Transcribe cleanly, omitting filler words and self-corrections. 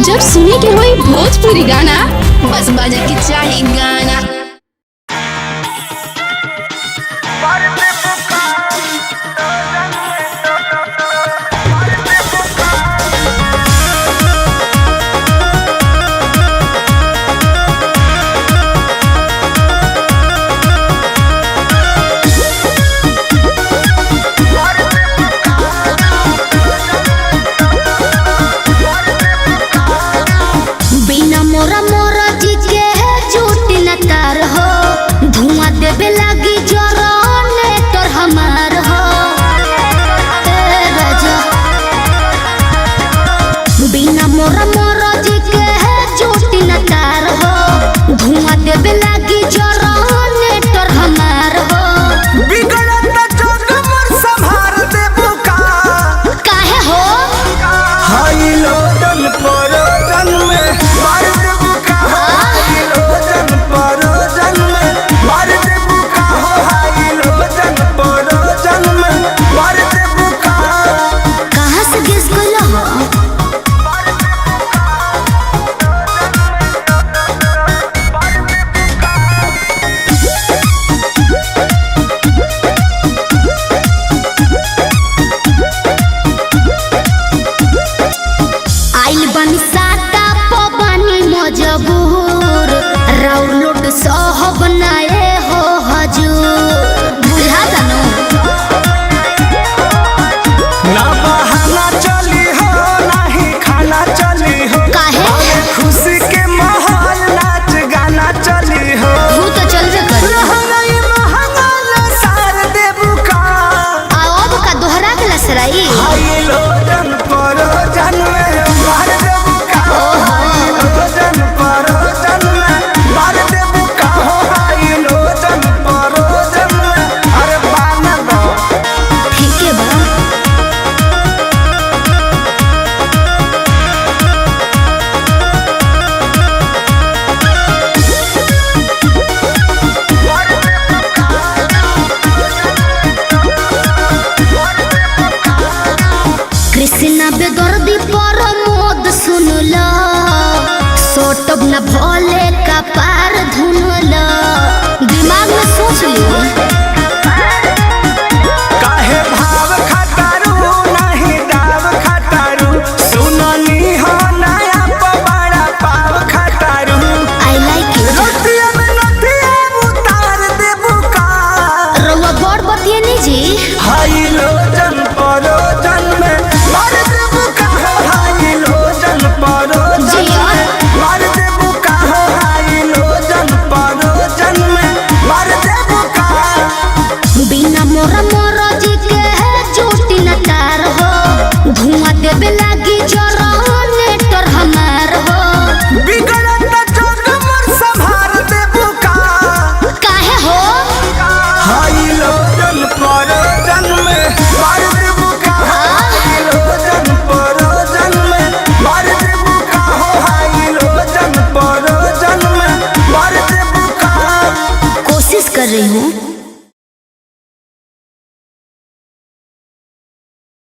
जब सुने के होई भोजपुरी गाना बस बजे के चाही गाना। तब न भोले का पार धुनला दिमाग में सोच लियो काहे भाव खटारू नहीं दाव खटारू सुननी हो नया पवाड़ा पाव खटारू आई लाइक इट रोटिया में नथिया उतार देबू का रउआ बड़ बतिए नी जी हाई लोजन परोजन में मार देबू का हाई लोजन परोजन कर रही हूँ।